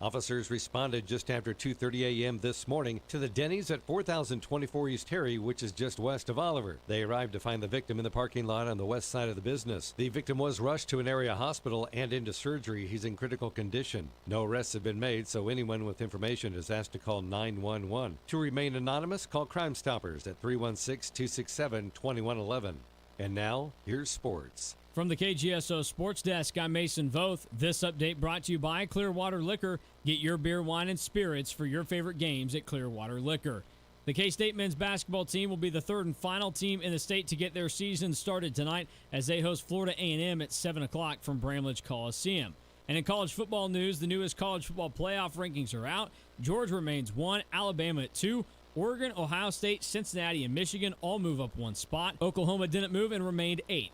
Officers responded just after 2:30 a.m. this morning to the Denny's at 4024 East Harry, which is just west of Oliver. They arrived to find the victim in the parking lot on the west side of the business. The victim was rushed to an area hospital and into surgery. He's in critical condition. No arrests have been made, so anyone with information is asked to call 911. To remain anonymous, call Crime Stoppers at 316-267-2111. And now, here's sports. From the KGSO Sports Desk, I'm Mason Voth. This update brought to you by Clearwater Liquor. Get your beer, wine, and spirits for your favorite games at Clearwater Liquor. The K-State men's basketball team will be the third and final team in the state to get their season started tonight as they host Florida A&M at 7 o'clock from Bramlage Coliseum. And in college football news, the newest college football playoff rankings are out. Georgia remains 1, Alabama at 2. Oregon, Ohio State, Cincinnati, and Michigan all move up one spot. Oklahoma didn't move and remained 8th.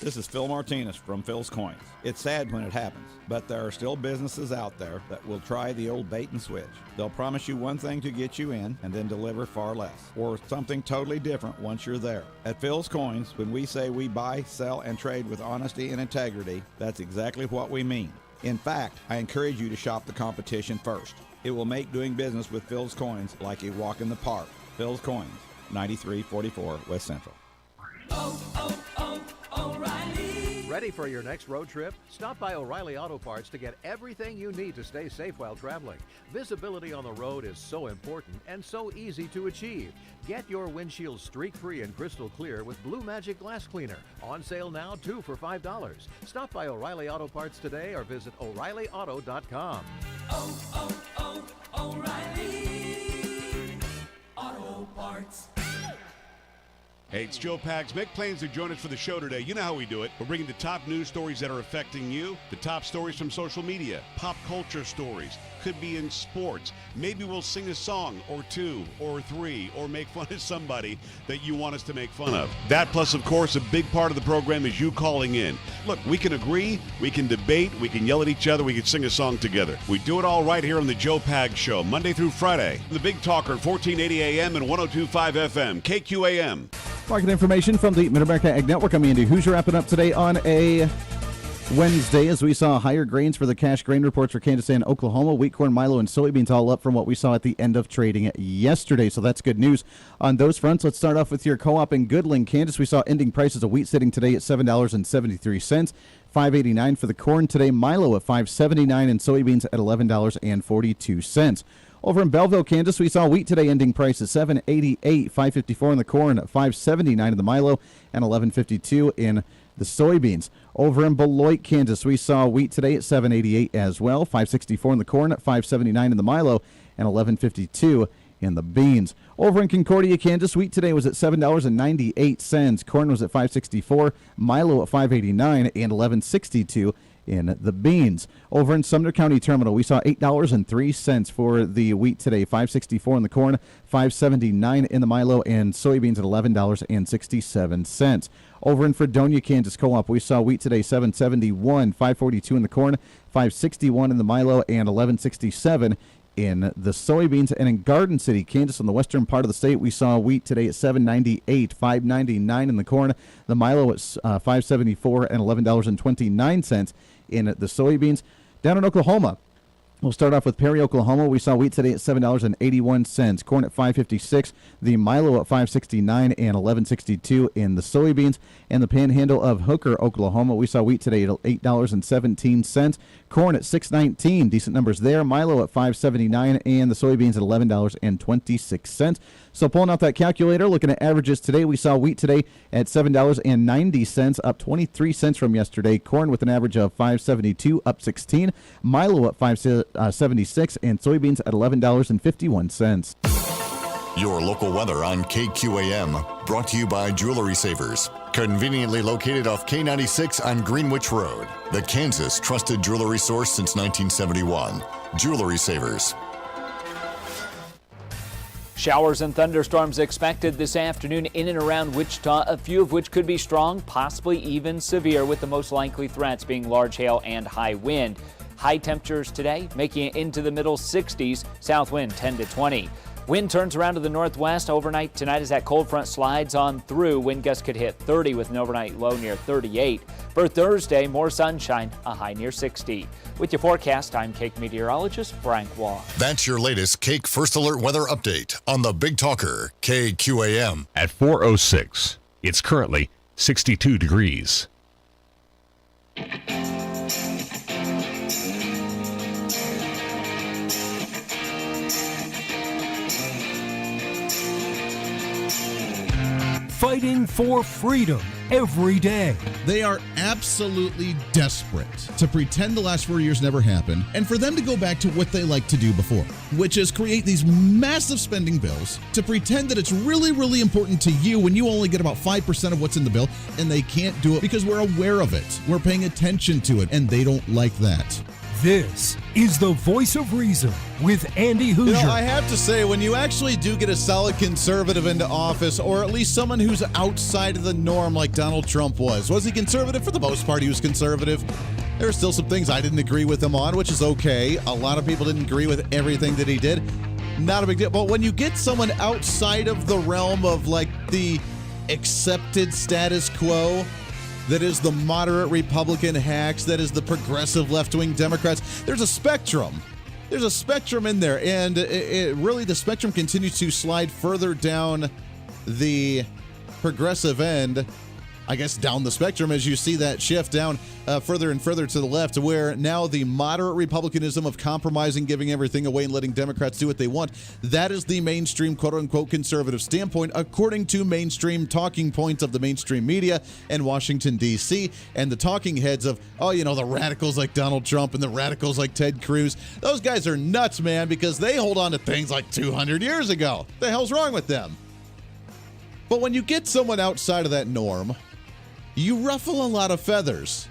This is Phil Martinez from Phil's Coins. It's sad when it happens, but there are still businesses out there that will try the old bait and switch. They'll promise you one thing to get you in and then deliver far less, or something totally different once you're there. At Phil's Coins, when we say we buy, sell, and trade with honesty and integrity, that's exactly what we mean. In fact, I encourage you to shop the competition first. It will make doing business with Phil's Coins like a walk in the park. Phil's Coins, 9344 West Central. O'Reilly. Ready for your next road trip? Stop by O'Reilly Auto Parts to get everything you need to stay safe while traveling. Visibility on the road is so important and so easy to achieve. Get your windshield streak-free and crystal clear with Blue Magic Glass Cleaner. On sale now, 2 for $5. Stop by O'Reilly Auto Parts today or visit O'ReillyAuto.com. O'Reilly Auto Parts. Hey, it's Joe Pags. Make plans to join us for the show today. You know how we do it. We're bringing the top news stories that are affecting you, the top stories from social media, pop culture stories, could be in sports. Maybe we'll sing a song or two or three or make fun of somebody that you want us to make fun of. That plus, of course, a big part of the program is you calling in. Look, we can agree, we can debate, we can yell at each other, we can sing a song together. We do it all right here on the Joe Pags Show, Monday through Friday. The Big Talker, 1480 AM and 102.5 FM, KQAM. Market information from the Mid-America Ag Network. I'm Andy Hooser, wrapping up today on a Wednesday as we saw higher grains for the cash grain reports for Kansas and Oklahoma. Wheat, corn, milo, and soybeans all up from what we saw at the end of trading yesterday. So that's good news on those fronts. Let's start off with your co-op in Goodland, Kansas. We saw ending prices of wheat sitting today at $7.73. $5.89 for the corn today. Milo at $5.79 and soybeans at $11.42. Over in Belleville, Kansas, we saw wheat today ending prices $7.88, $5.54 in the corn, $5.79 in the Milo, and $11.52 in the soybeans. Over in Beloit, Kansas, we saw wheat today at $7.88 as well, $5.64 in the corn, $5.79 in the Milo, and $11.52 in the beans. Over in Concordia, Kansas, wheat today was at $7.98. Corn was at $5.64, Milo at $5.89, and $11.62 in the beans. Over in Sumner County Terminal, we saw $8.03 for the wheat today, $5.64 in the corn, $5.79 in the Milo, and soybeans at $11.67. Over in Fredonia, Kansas Co-op, we saw wheat today $7.71, $5.42 in the corn, $5.61 in the Milo, and $11.67 in the soybeans. And in Garden City, Kansas, in the western part of the state, we saw wheat today at $7.98, $5.99 in the corn, the Milo at $5.74 and $11.29 in the soybeans. Down in Oklahoma, we'll start off with Perry, Oklahoma. We saw wheat today at $7.81, corn at $5.56, the Milo at $5.69 and $11.62 in the soybeans. And the Panhandle of Hooker, Oklahoma, we saw wheat today at $8.17, corn at $6.19, decent numbers there. Milo at $5.79 and the soybeans at $11.26. So pulling out that calculator, looking at averages today, we saw wheat today at $7.90, up 23 cents from yesterday. Corn with an average of $5.72, up 16. Milo at $5.76 and soybeans at $11.51. Your local weather on KQAM, brought to you by Jewelry Savers. Conveniently located off K96 on Greenwich Road. The Kansas trusted jewelry source since 1971. Jewelry Savers. Showers and thunderstorms expected this afternoon in and around Wichita, a few of which could be strong, possibly even severe, with the most likely threats being large hail and high wind. High temperatures today making it into the middle 60s, south wind 10 to 20. Wind turns around to the northwest overnight tonight as that cold front slides on through. Wind gusts could hit 30 with an overnight low near 38. For Thursday, more sunshine, a high near 60. With your forecast, I'm Cake meteorologist Frank Waugh. That's your latest Cake First Alert weather update on the Big Talker, KQAM. At 4:06, it's currently 62 degrees. Fighting for freedom every day. They are absolutely desperate to pretend the last 4 years never happened and for them to go back to what they liked to do before, which is create these massive spending bills to pretend that it's really, really important to you when you only get about 5% of what's in the bill, and they can't do it because we're aware of it. We're paying attention to it, and they don't like that. This is the Voice of Reason with Andy Hooser. You know, I have to say, when you actually do get a solid conservative into office, or at least someone who's outside of the norm like Donald Trump was he conservative? For the most part, he was conservative. There are still some things I didn't agree with him on, which is okay. A lot of people didn't agree with everything that he did. Not a big deal. But when you get someone outside of the realm of like the accepted status quo, that is the moderate Republican hacks, that is the progressive left-wing Democrats, there's a spectrum. There's a spectrum in there, and it really, the spectrum continues to slide further down the progressive end, I guess down the spectrum, as you see that shift down further and further to the left, where now the moderate Republicanism of compromising, giving everything away, and letting Democrats do what they want, that is the mainstream quote-unquote conservative standpoint, according to mainstream talking points of the mainstream media and Washington, D.C., and the talking heads of, the radicals like Donald Trump and the radicals like Ted Cruz. Those guys are nuts, man, because they hold on to things like 200 years ago. The hell's wrong with them? But when you get someone outside of that norm, you ruffle a lot of feathers.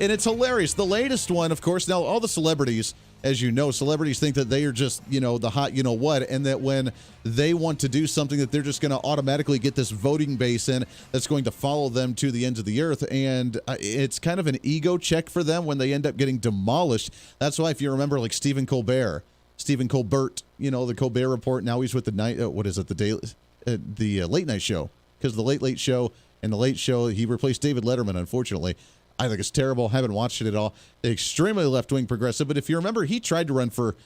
And it's hilarious. The latest one, of course, now all the celebrities, as you know, celebrities think that they are just, the hot you-know-what, and that when they want to do something that they're just going to automatically get this voting base in that's going to follow them to the ends of the earth. And it's kind of an ego check for them when they end up getting demolished. That's why, if you remember, like Stephen Colbert, the Colbert Report, now he's with the night, the Late Night Show, because the Late Show and the Late Show, he replaced David Letterman, unfortunately. I think it's terrible. Haven't watched it at all. Extremely left-wing progressive. But if you remember, he tried to run for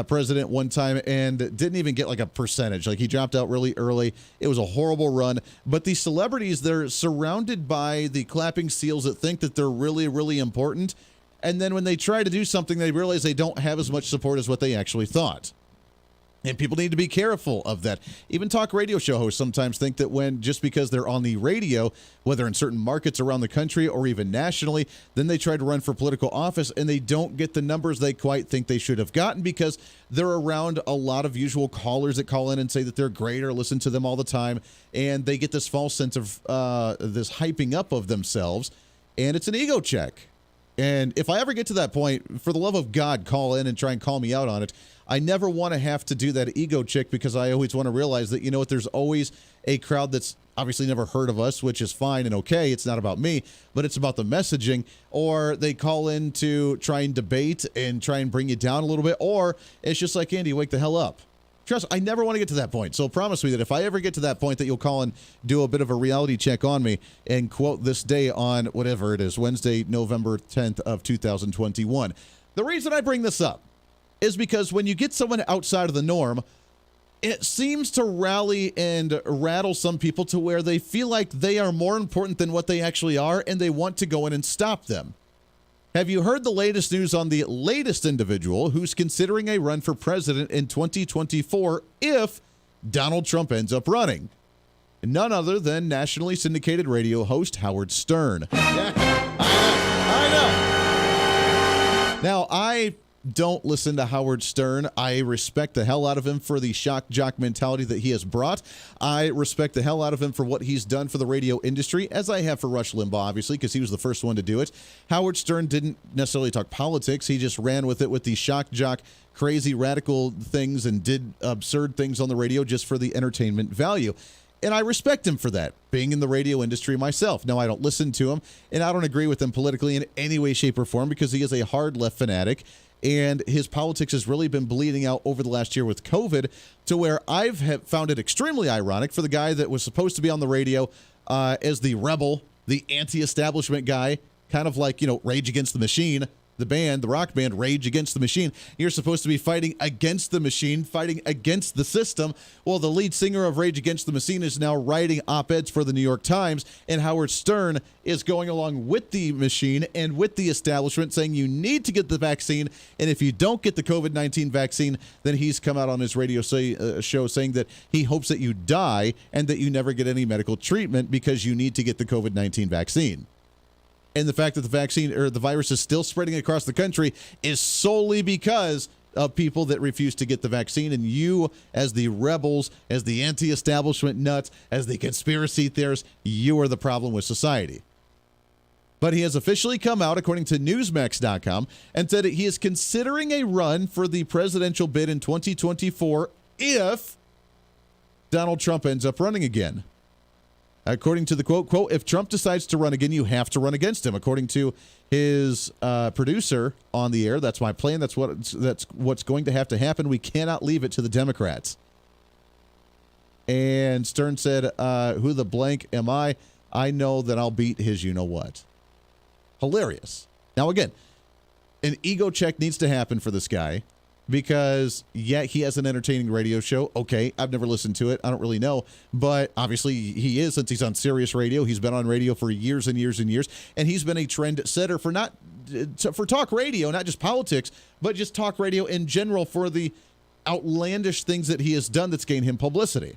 president one time and didn't even get like a percentage. Like, he dropped out really early. It was a horrible run. But these celebrities, they're surrounded by the clapping seals that think that they're really, really important. And then when they try to do something, they realize they don't have as much support as what they actually thought. And people need to be careful of that. Even talk radio show hosts sometimes think that just because they're on the radio, whether in certain markets around the country or even nationally, then they try to run for political office and they don't get the numbers they quite think they should have gotten because they're around a lot of usual callers that call in and say that they're great or listen to them all the time. And they get this false sense of this hyping up of themselves. And it's an ego check. And if I ever get to that point, for the love of God, call in and try and call me out on it. I never want to have to do that ego check because I always want to realize that, there's always a crowd that's obviously never heard of us, which is fine and okay. It's not about me, but it's about the messaging. Or they call in to try and debate and try and bring you down a little bit. Or it's just like, Andy, wake the hell up. Trust, I never want to get to that point. So promise me that if I ever get to that point that you'll call and do a bit of a reality check on me and quote this day on whatever it is, Wednesday, November 10th of 2021. The reason I bring this up is because when you get someone outside of the norm, it seems to rally and rattle some people to where they feel like they are more important than what they actually are, and they want to go in and stop them. Have you heard the latest news on the latest individual who's considering a run for president in 2024 if Donald Trump ends up running? None other than nationally syndicated radio host Howard Stern. Yeah, I know. Now, I don't listen to Howard Stern. I respect the hell out of him for the shock jock mentality that he has brought. I respect the hell out of him for what he's done for the radio industry, as I have for Rush Limbaugh, obviously, because he was the first one to do it. Howard Stern didn't necessarily talk politics. He just ran with it with the shock jock, crazy radical things and did absurd things on the radio just for the entertainment value. And I respect him for that, being in the radio industry myself. Now, I don't listen to him, and I don't agree with him politically in any way, shape, or form because he is a hard left fanatic, and his politics has really been bleeding out over the last year with COVID to where I've found it extremely ironic for the guy that was supposed to be on the radio as the rebel, the anti-establishment guy, kind of like, Rage Against the Machine, the band, the rock band Rage Against the Machine. You're supposed to be fighting against the machine, fighting against the system. Well, the lead singer of Rage Against the Machine is now writing op-eds for the New York Times, and Howard Stern is going along with the machine and with the establishment saying you need to get the vaccine, and if you don't get the COVID-19 vaccine, then he's come out on his radio show saying that he hopes that you die and that you never get any medical treatment because you need to get the COVID-19 vaccine. And the fact that the vaccine or the virus is still spreading across the country is solely because of people that refuse to get the vaccine. And you, as the rebels, as the anti-establishment nuts, as the conspiracy theorists, you are the problem with society. But he has officially come out, according to Newsmax.com, and said that he is considering a run for the presidential bid in 2024 if Donald Trump ends up running again. According to the quote, if Trump decides to run again, you have to run against him. According to his producer on the air, that's my plan. That's what's going to have to happen. We cannot leave it to the Democrats. And Stern said, who the blank am I? I know that I'll beat his you-know-what. Hilarious. Now, again, an ego check needs to happen for this guy. Because, yeah, he has an entertaining radio show. Okay, I've never listened to it. I don't really know. But obviously he is, since he's on Sirius Radio. He's been on radio for years and years and years. And he's been a trend setter for talk radio, not just politics, but just talk radio in general for the outlandish things that he has done that's gained him publicity.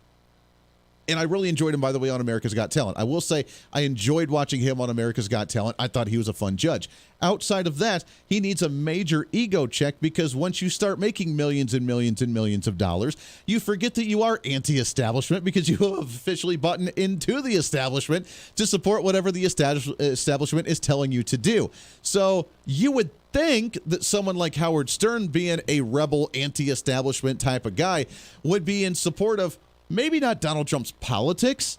And I really enjoyed him, by the way, on America's Got Talent. I will say I enjoyed watching him on America's Got Talent. I thought he was a fun judge. Outside of that, he needs a major ego check because once you start making millions and millions and millions of dollars, you forget that you are anti-establishment because you have officially bought into the establishment to support whatever the establishment is telling you to do. So you would think that someone like Howard Stern, being a rebel anti-establishment type of guy, would be in support of maybe not Donald Trump's politics,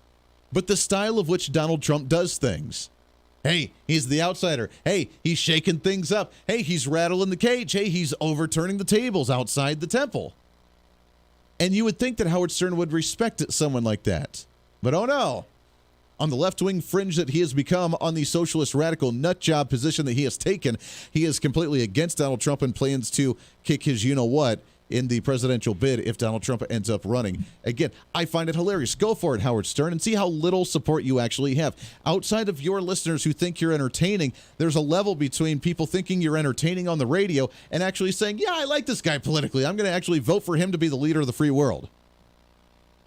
but the style of which Donald Trump does things. Hey, he's the outsider. Hey, he's shaking things up. Hey, he's rattling the cage. Hey, he's overturning the tables outside the temple. And you would think that Howard Stern would respect someone like that. But oh no. On the left-wing fringe that he has become, on the socialist radical nutjob position that he has taken, he is completely against Donald Trump and plans to kick his you-know-what in the presidential bid if Donald Trump ends up running. Again, I find it hilarious. Go for it, Howard Stern, and see how little support you actually have. Outside of your listeners who think you're entertaining, there's a level between people thinking you're entertaining on the radio and actually saying, yeah, I like this guy politically. I'm going to actually vote for him to be the leader of the free world.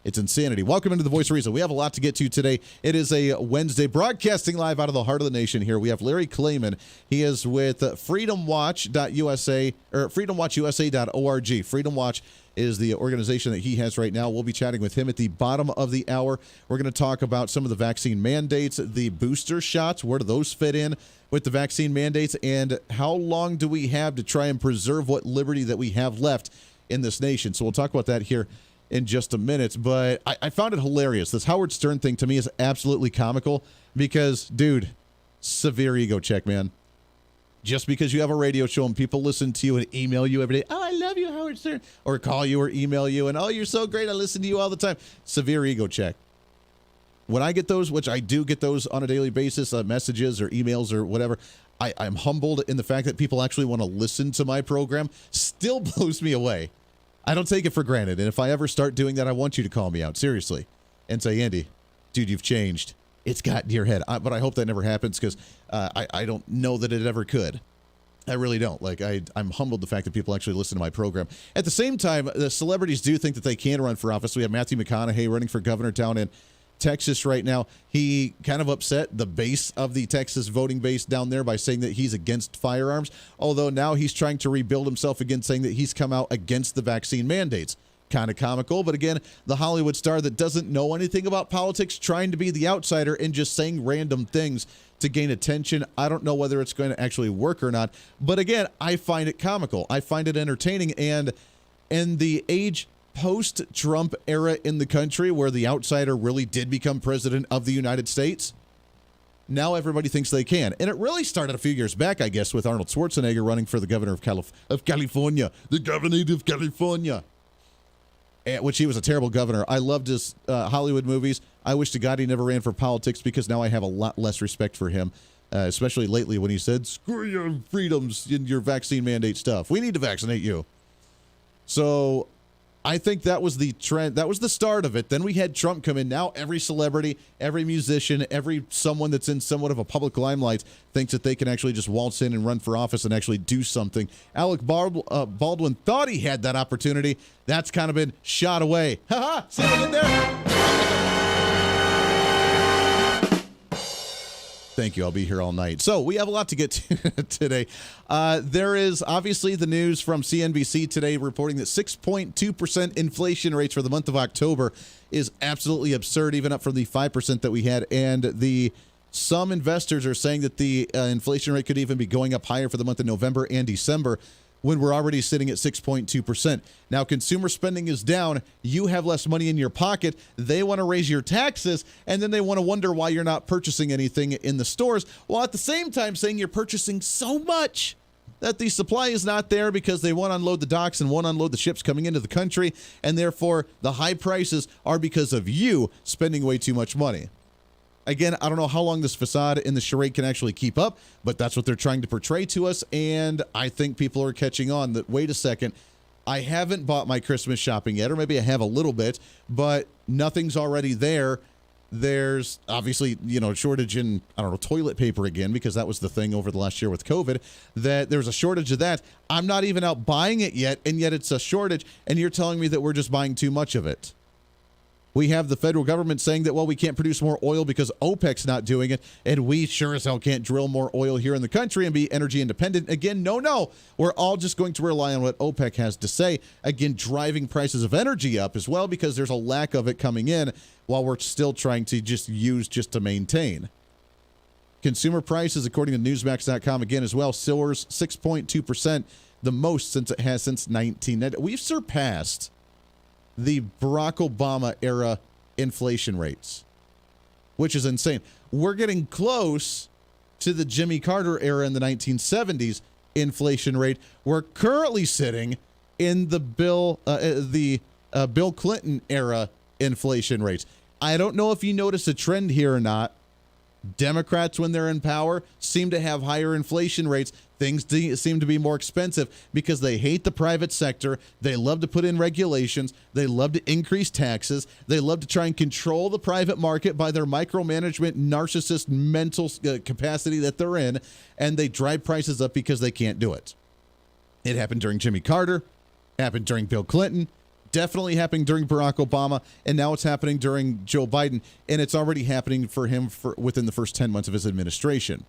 It's insanity. Welcome into the Voice of Reason. We have a lot to get to today. It is a Wednesday, broadcasting live out of the heart of the nation here. We have Larry KLAYMAN. He is with freedomwatch.usa or freedomwatchusa.org. Freedom Watch is the organization that he has right now. We'll be chatting with him at the bottom of the hour. We're going to talk about some of the vaccine mandates, the booster shots, where do those fit in with the vaccine mandates, and how long do we have to try and preserve what liberty that we have left in this nation. So we'll talk about that here in just a minute, but I found it hilarious. This Howard Stern thing to me is absolutely comical because, dude, severe ego check, man. Just because you have a radio show and people listen to you and email you every day, oh, I love you, Howard Stern, or call you or email you, and oh, you're so great, I listen to you all the time. Severe ego check. When I get those, which I do get those on a daily basis, messages or emails or whatever, I'm humbled in the fact that people actually want to listen to my program. Still blows me away. I don't take it for granted, and if I ever start doing that, I want you to call me out, seriously, and say, Andy, dude, you've changed. It's gotten to your head. But I hope that never happens because I don't know that it ever could. I really don't. Like, I'm humbled the fact that people actually listen to my program. At the same time, the celebrities do think that they can run for office. We have Matthew McConaughey running for governor down in Texas right now. He kind of upset the base of the Texas voting base down there by saying that he's against firearms, although now he's trying to rebuild himself again, saying that he's come out against the vaccine mandates. Kind of comical, but again, the Hollywood star that doesn't know anything about politics trying to be the outsider and just saying random things to gain attention. I don't know whether it's going to actually work or not, but again, I find it comical. I find it entertaining, and in the age post-Trump era in the country where the outsider really did become president of the United States. Now everybody thinks they can. And it really started a few years back, I guess, with Arnold Schwarzenegger running for the governor of California, the governor of California, which he was a terrible governor. I loved his Hollywood movies. I wish to God he never ran for politics because now I have a lot less respect for him, especially lately when he said, screw your freedoms and your vaccine mandate stuff. We need to vaccinate you. So I think that was the trend. That was the start of it. Then we had Trump come in. Now every celebrity, every musician, every someone that's in somewhat of a public limelight thinks that they can actually just waltz in and run for office and actually do something. Alec Baldwin thought he had that opportunity. That's kind of been shot away. Ha-ha! See what I did there? Thank you. I'll be here all night. So we have a lot to get to today. There is obviously the news from CNBC today reporting that 6.2% inflation rates for the month of October is absolutely absurd, even up from the 5% that we had. And some investors are saying that the inflation rate could even be going up higher for the month of November and December, when we're already sitting at 6.2%. Now, consumer spending is down. You have less money in your pocket. They want to raise your taxes, and then they want to wonder why you're not purchasing anything in the stores, while at the same time saying you're purchasing so much that the supply is not there because they want to unload the docks and want to unload the ships coming into the country, and therefore the high prices are because of you spending way too much money. Again, I don't know how long this facade in the charade can actually keep up, but that's what they're trying to portray to us, and I think people are catching on that, wait a second, I haven't bought my Christmas shopping yet, or maybe I have a little bit, but nothing's already there. There's obviously, shortage in, toilet paper again, because that was the thing over the last year with COVID, that there's a shortage of that. I'm not even out buying it yet, and yet it's a shortage, and you're telling me that we're just buying too much of it. We have the federal government saying that, well, we can't produce more oil because OPEC's not doing it, and we sure as hell can't drill more oil here in the country and be energy independent. Again, no. We're all just going to rely on what OPEC has to say. Again, driving prices of energy up as well because there's a lack of it coming in while we're still trying to just to maintain. Consumer prices, according to Newsmax.com, again as well, soars 6.2%, the most since it has since 1990. We've surpassed the Barack Obama era inflation rates, which is insane. We're getting close to the Jimmy Carter era in the 1970s inflation rate. We're currently sitting in the Bill Clinton era inflation rates. I don't know if you notice a trend here or not. Democrats, when they're in power, seem to have higher inflation rates. Things seem to be more expensive because they hate the private sector. They love to put in regulations. They love to increase taxes. They love to try and control the private market by their micromanagement, narcissist mental capacity that they're in, and they drive prices up because they can't do it. It happened during Jimmy Carter, happened during Bill Clinton, definitely happening during Barack Obama, and now it's happening during Joe Biden, and it's already happening for him within the first 10 months of his administration.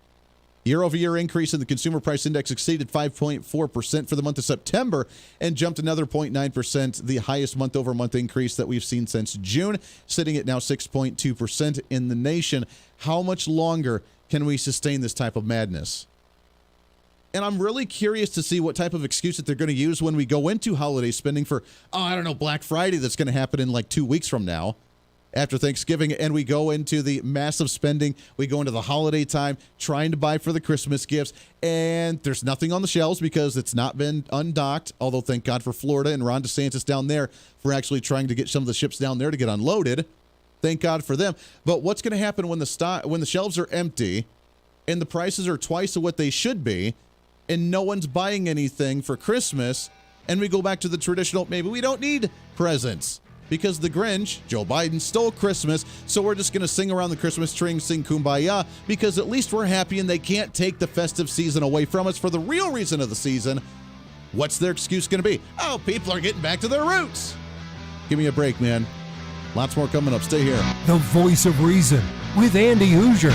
Year-over-year increase in the consumer price index exceeded 5.4% for the month of September and jumped another 0.9%, the highest month-over-month increase that we've seen since June, sitting at now 6.2% in the nation. How much longer can we sustain this type of madness? And I'm really curious to see what type of excuse that they're going to use when we go into holiday spending for, Black Friday that's going to happen in like 2 weeks from now, after Thanksgiving, and we go into the massive spending. We go into the holiday time trying to buy for the Christmas gifts, and there's nothing on the shelves because it's not been undocked, although thank God for Florida and Ron DeSantis down there for actually trying to get some of the ships down there to get unloaded. Thank God for them. But what's going to happen when the shelves are empty and the prices are twice of what they should be, and no one's buying anything for Christmas, and we go back to the traditional, maybe we don't need presents because the Grinch, Joe Biden, stole Christmas, so we're just going to sing around the Christmas tree and sing Kumbaya because at least we're happy and they can't take the festive season away from us for the real reason of the season. What's their excuse going to be? Oh, people are getting back to their roots. Give me a break, man. Lots more coming up. Stay here. The Voice of Reason with Andy Hooser.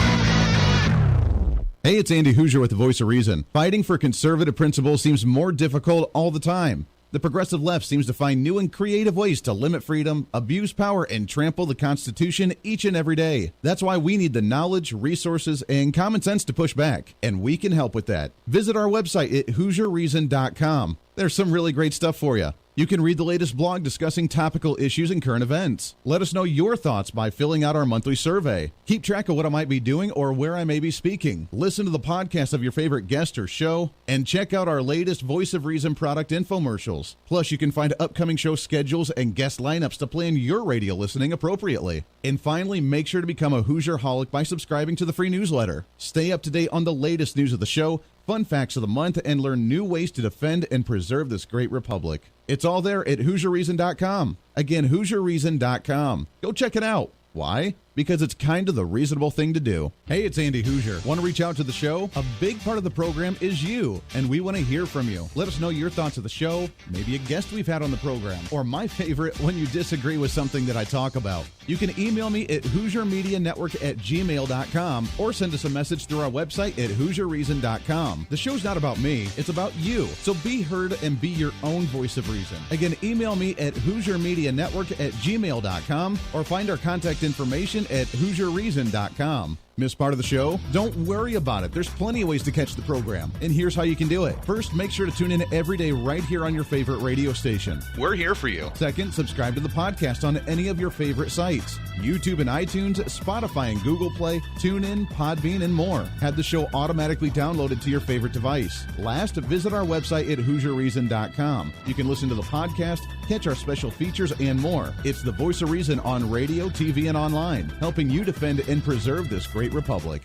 Hey, it's Andy Hooser with the Voice of Reason. Fighting for conservative principles seems more difficult all the time. The progressive left seems to find new and creative ways to limit freedom, abuse power, and trample the Constitution each and every day. That's why we need the knowledge, resources, and common sense to push back, and we can help with that. Visit our website at HooserReason.com. There's some really great stuff for you. You can read the latest blog discussing topical issues and current events. Let us know your thoughts by filling out our monthly survey. Keep track of what I might be doing or where I may be speaking. Listen to the podcast of your favorite guest or show, and check out our latest Voice of Reason product infomercials. Plus, you can find upcoming show schedules and guest lineups to plan your radio listening appropriately. And finally, make sure to become a Hoosier-holic by subscribing to the free newsletter. Stay up to date on the latest news of the show, fun facts of the month, and learn new ways to defend and preserve this great republic. It's all there at HoosierReason.com. Again, HoosierReason.com. Go check it out. Why? Because it's kind of the reasonable thing to do. Hey, it's Andy Hoosier. Want to reach out to the show? A big part of the program is you, and we want to hear from you. Let us know your thoughts of the show, maybe a guest we've had on the program, or my favorite, when you disagree with something that I talk about. You can email me at HoosierMediaNetwork@gmail.com or send us a message through our website at HoosierReason.com. The show's not about me, it's about you. So be heard and be your own voice of reason. Again, email me at HoosierMediaNetwork@gmail.com or find our contact information at HoosierReason.com. Miss part of the show? Don't worry about it. There's plenty of ways to catch the program, and here's how you can do it. First, make sure to tune in every day right here on your favorite radio station. We're here for you. Second, subscribe to the podcast on any of your favorite sites. YouTube and iTunes, Spotify and Google Play, TuneIn, Podbean, and more. Have the show automatically downloaded to your favorite device. Last, visit our website at HoosierReason.com. You can listen to the podcast, catch our special features, and more. It's the Voice of Reason on radio, TV, and online, helping you defend and preserve this great republic.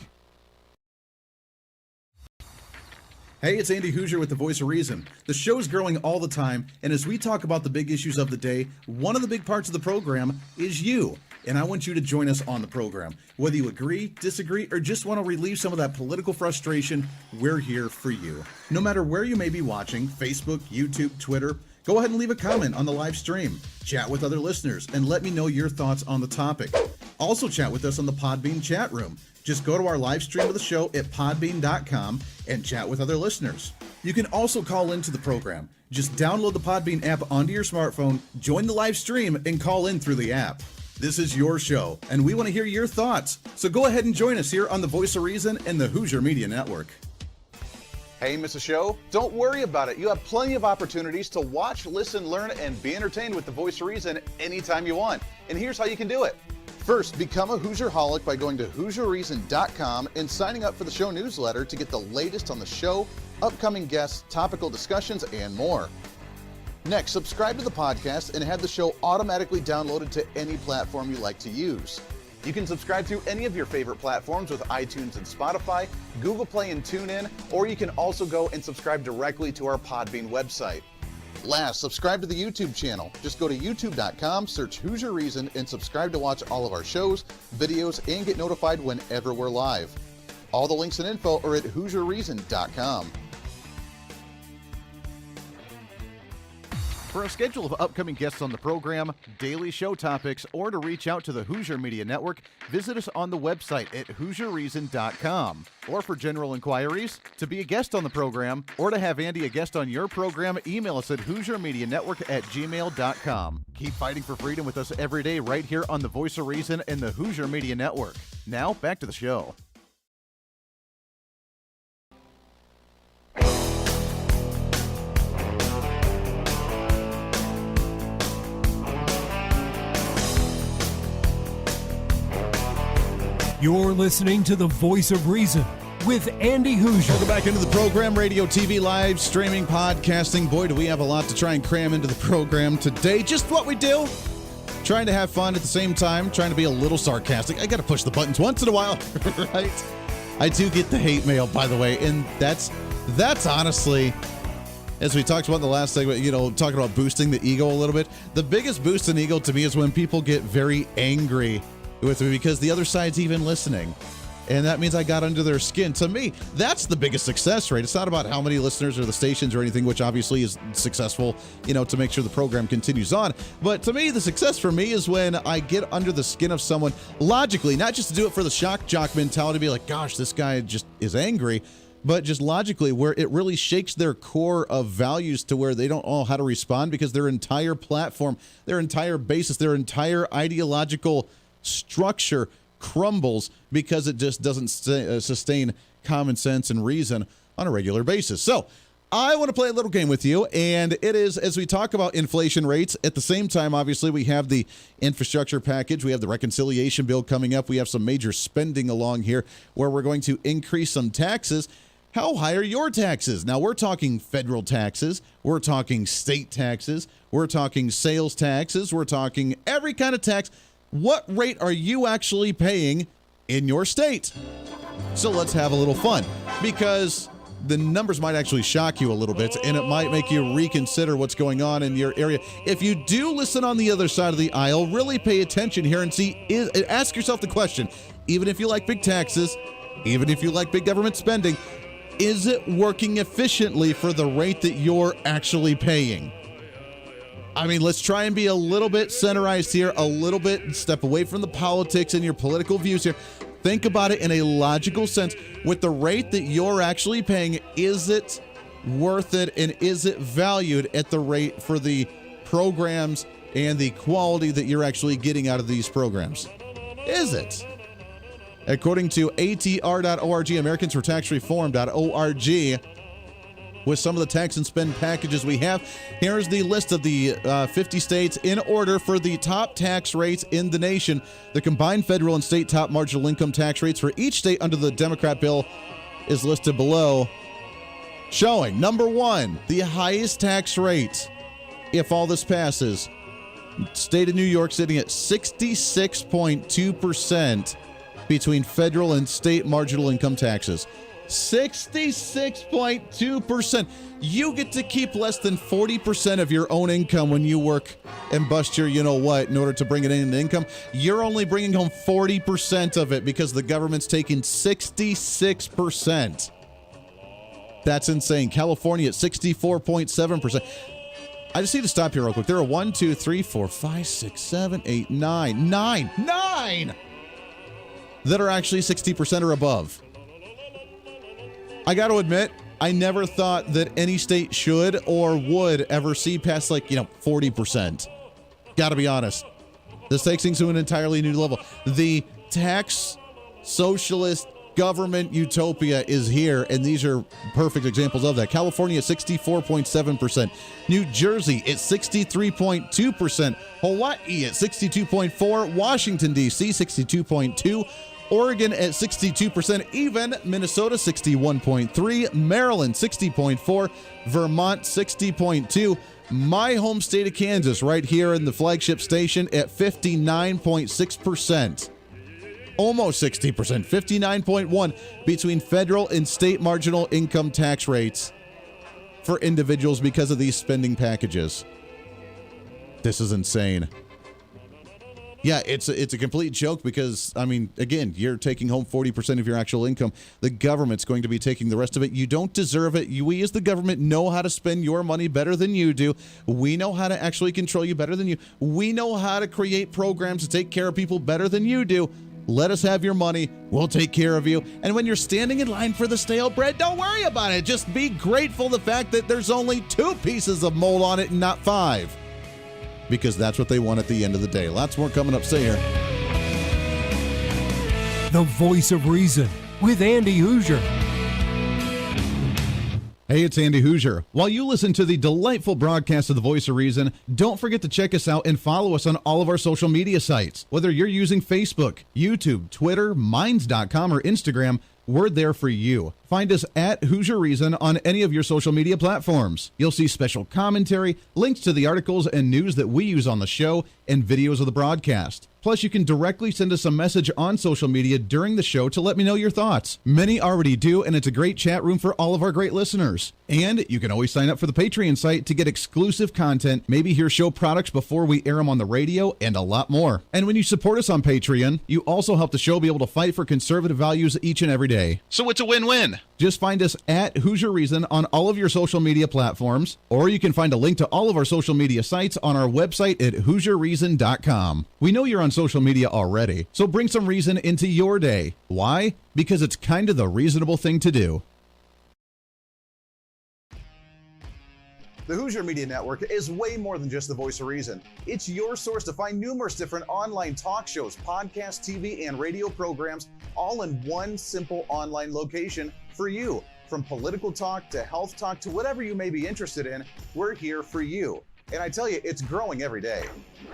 Hey, it's Andy Hoosier with the Voice of Reason. The show's growing all the time, and as we talk about the big issues of the day, one of the big parts of the program is you. And I want you to join us on the program. Whether you agree, disagree, or just want to relieve some of that political frustration, we're here for you. No matter where you may be watching, Facebook, YouTube, Twitter, go ahead and leave a comment on the live stream. Chat with other listeners and let me know your thoughts on the topic. Also chat with us on the Podbean chat room. Just go to our live stream of the show at podbean.com and chat with other listeners. You can also call into the program. Just download the Podbean app onto your smartphone, join the live stream, and call in through the app. This is your show, and we want to hear your thoughts. So go ahead and join us here on the Voice of Reason and the Hoosier Media Network. Hey, miss a show? Don't worry about it. You have plenty of opportunities to watch, listen, learn, and be entertained with the Voice of Reason anytime you want. And here's how you can do it. First, become a Hoosier-holic by going to HoosierReason.com and signing up for the show newsletter to get the latest on the show, upcoming guests, topical discussions, and more. Next, subscribe to the podcast and have the show automatically downloaded to any platform you like to use. You can subscribe to any of your favorite platforms with iTunes and Spotify, Google Play and TuneIn, or you can also go and subscribe directly to our Podbean website. Last, subscribe to the YouTube channel. Just go to youtube.com, search Hoosier Reason, and subscribe to watch all of our shows, videos, and get notified whenever we're live. All the links and info are at HoosierReason.com. For a schedule of upcoming guests on the program, daily show topics, or to reach out to the Hoosier Media Network, visit us on the website at HoosierReason.com. Or for general inquiries, to be a guest on the program, or to have Andy a guest on your program, email us at HoosierMediaNetwork@gmail.com. Keep fighting for freedom with us every day right here on the Voice of Reason and the Hoosier Media Network. Now, back to the show. You're listening to the Voice of Reason with Andy Hoosier. Welcome back into the program, radio, TV, live, streaming, podcasting. Boy, do we have a lot to try and cram into the program today. Just what we do. Trying to have fun at the same time, trying to be a little sarcastic. I got to push the buttons once in a while, right? I do get the hate mail, by the way, and that's honestly, as we talked about in the last segment, talking about boosting the ego a little bit. The biggest boost in ego to me is when people get very angry with me because the other side's even listening. And that means I got under their skin. To me, that's the biggest success rate. It's not about how many listeners or the stations or anything, which obviously is successful, to make sure the program continues on. But to me, the success for me is when I get under the skin of someone logically, not just to do it for the shock jock mentality, be like, gosh, this guy just is angry, but just logically where it really shakes their core of values to where they don't know how to respond because their entire platform, their entire basis, their entire ideological structure crumbles because it just doesn't sustain common sense and reason on a regular basis. So I want to play a little game with you, and it is as we talk about inflation rates. At the same time, obviously, we have the infrastructure package. We have the reconciliation bill coming up. We have some major spending along here where we're going to increase some taxes. How high are your taxes? Now, we're talking federal taxes. We're talking state taxes. We're talking sales taxes. We're talking every kind of tax. What rate are you actually paying in your state? So let's have a little fun, because the numbers might actually shock you a little bit, and it might make you reconsider what's going on in your area. If you do listen on the other side of the aisle, really pay attention here and ask yourself the question, even if you like big taxes, even if you like big government spending, is it working efficiently for the rate that you're actually paying? I mean, let's try and be a little bit centerized here, a little bit step away from the politics and your political views here. Think about it in a logical sense. With the rate that you're actually paying, is it worth it, and is it valued at the rate for the programs and the quality that you're actually getting out of these programs? Is it? According to ATR.org, AmericansForTaxReform.org, with some of the tax and spend packages we have, here's the list of the 50 states in order for the top tax rates in the nation. The combined federal and state top marginal income tax rates for each state under the Democrat bill is listed below, showing number 1, the highest tax rate, if all this passes, state of New York sitting at 66.2% between federal and state marginal income taxes. 66.2%. You get to keep less than 40% of your own income when you work and bust your you-know-what in order to bring it in income. You're only bringing home 40% of it because the government's taking 66%. That's insane. California at 64.7%. I just need to stop here real quick. There are 1, 2, 3, 4, 5, 6, 7, 8, 9 that are actually 60% or above. I got to admit, I never thought that any state should or would ever see past 40%. Got to be honest. This takes things to an entirely new level. The tax socialist government utopia is here, and these are perfect examples of that. California, 64.7%. New Jersey at 63.2%. Hawaii at 62.4%. Washington, D.C., 62.2%. Oregon at 62%, even Minnesota 61.3%, Maryland 60.4%, Vermont 60.2%, my home state of Kansas right here in the flagship station at 59.6%. Almost 60%, 59.1% between federal and state marginal income tax rates for individuals because of these spending packages. This is insane. Yeah, it's a complete joke because, I mean, again, you're taking home 40% of your actual income. The government's going to be taking the rest of it. You don't deserve it. We as the government know how to spend your money better than you do. We know how to actually control you better than you. We know how to create programs to take care of people better than you do. Let us have your money. We'll take care of you. And when you're standing in line for the stale bread, don't worry about it. Just be grateful the fact that there's only 2 pieces of mold on it and not 5. Because that's what they want at the end of the day. Lots more coming up. Stay here. The Voice of Reason with Andy Hooser. Hey, it's Andy Hooser. While you listen to the delightful broadcast of The Voice of Reason, don't forget to check us out and follow us on all of our social media sites. Whether you're using Facebook, YouTube, Twitter, Minds.com, or Instagram, we're there for you. Find us at Hooser Reason on any of your social media platforms. You'll see special commentary, links to the articles and news that we use on the show, and videos of the broadcast. Plus, you can directly send us a message on social media during the show to let me know your thoughts. Many already do, and it's a great chat room for all of our great listeners. And you can always sign up for the Patreon site to get exclusive content, maybe hear show products before we air them on the radio, and a lot more. And when you support us on Patreon, you also help the show be able to fight for conservative values each and every day. So it's a win-win. Just find us at Hooser Reason on all of your social media platforms, or you can find a link to all of our social media sites on our website at HooserReason.com. We know you're on social media already, so bring some reason into your day. Why? Because it's kind of the reasonable thing to do. The Hooser Media Network is way more than just the voice of reason. It's your source to find numerous different online talk shows, podcasts, TV, and radio programs, all in one simple online location for you. From political talk to health talk to whatever you may be interested in, we're here for you. And I tell you, it's growing every day.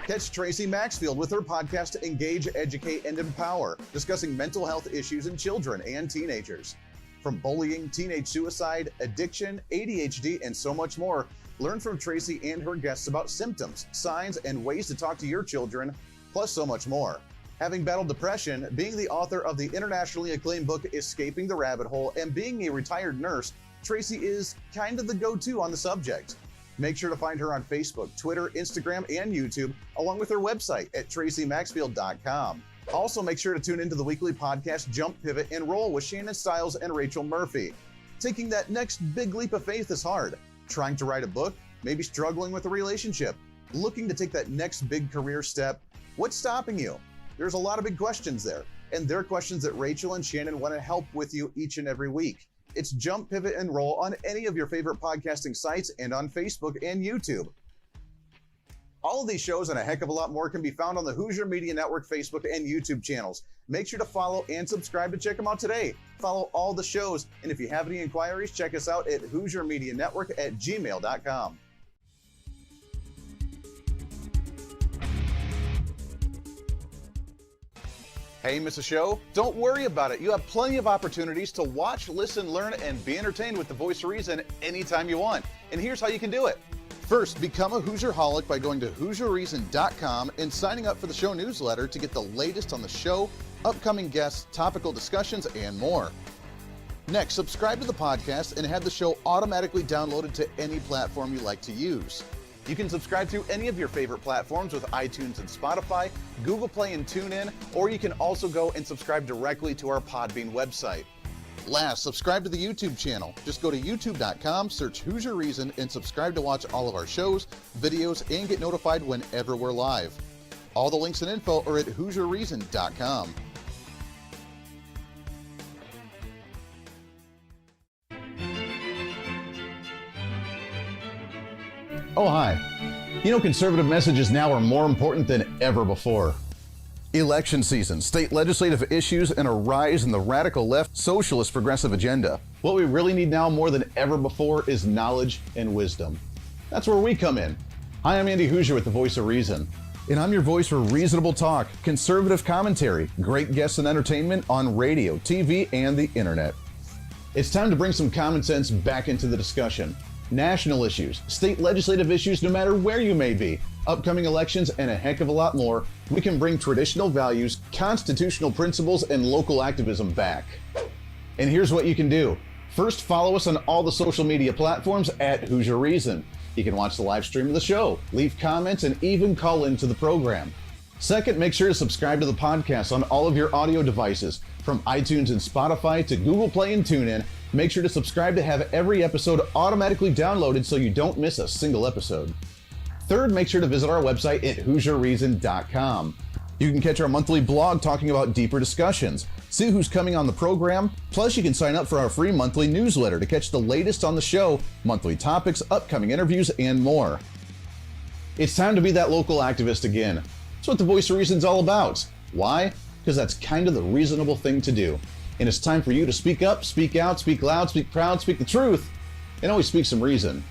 Catch Tracy Maxfield with her podcast, Engage, Educate, and Empower, discussing mental health issues in children and teenagers. From bullying, teenage suicide, addiction, ADHD, and so much more, learn from Tracy and her guests about symptoms, signs, and ways to talk to your children, plus so much more. Having battled depression, being the author of the internationally acclaimed book, Escaping the Rabbit Hole, and being a retired nurse, Tracy is kind of the go-to on the subject. Make sure to find her on Facebook, Twitter, Instagram, and YouTube, along with her website at tracymaxfield.com. Also, make sure to tune into the weekly podcast Jump, Pivot, and Roll with Shannon Stiles and Rachel Murphy. Taking that next big leap of faith is hard. Trying to write a book, maybe struggling with a relationship, looking to take that next big career step. What's stopping you? There's a lot of big questions there, and they're questions that Rachel and Shannon want to help with you each and every week. It's Jump, Pivot, and Roll on any of your favorite podcasting sites and on Facebook and YouTube. All of these shows and a heck of a lot more can be found on the Hooser Media Network Facebook and YouTube channels. Make sure to follow and subscribe to check them out today. Follow all the shows, and if you have any inquiries, check us out at HooserMediaNetwork@gmail.com. Hey, miss a show? Don't worry about it. You have plenty of opportunities to watch, listen, learn, and be entertained with the Voice of Reason anytime you want. And here's how you can do it. First, become a Hooserholic by going to HooserReason.com and signing up for the show newsletter to get the latest on the show, upcoming guests, topical discussions, and more. Next, subscribe to the podcast and have the show automatically downloaded to any platform you like to use. You can subscribe through any of your favorite platforms with iTunes and Spotify, Google Play and TuneIn, or you can also go and subscribe directly to our Podbean website. Last, subscribe to the YouTube channel. Just go to youtube.com, search Hooser Reason, and subscribe to watch all of our shows, videos, and get notified whenever we're live. All the links and info are at HooserReason.com. Oh, hi. You know, conservative messages now are more important than ever before. Election season, state legislative issues, and a rise in the radical left socialist progressive agenda. What we really need now more than ever before is knowledge and wisdom. That's where we come in. Hi, I'm Andy Hooser with the Voice of Reason. And I'm your voice for reasonable talk, conservative commentary, great guests and entertainment on radio, TV, and the internet. It's time to bring some common sense back into the discussion. National issues, state legislative issues, no matter where you may be, upcoming elections, and a heck of a lot more, we can bring traditional values, constitutional principles, and local activism back. And here's what you can do. First, follow us on all the social media platforms at Hooser Reason. You can watch the live stream of the show, leave comments, and even call into the program. Second, make sure to subscribe to the podcast on all of your audio devices, from iTunes and Spotify to Google Play and TuneIn. Make sure to subscribe to have every episode automatically downloaded so you don't miss a single episode. Third, make sure to visit our website at HooserReason.com. You can catch our monthly blog talking about deeper discussions, see who's coming on the program, plus you can sign up for our free monthly newsletter to catch the latest on the show, monthly topics, upcoming interviews, and more. It's time to be that local activist again. That's what the Voice of Reason's all about. Why? Because that's kind of the reasonable thing to do. And it's time for you to speak up, speak out, speak loud, speak proud, speak the truth, and always speak some reason.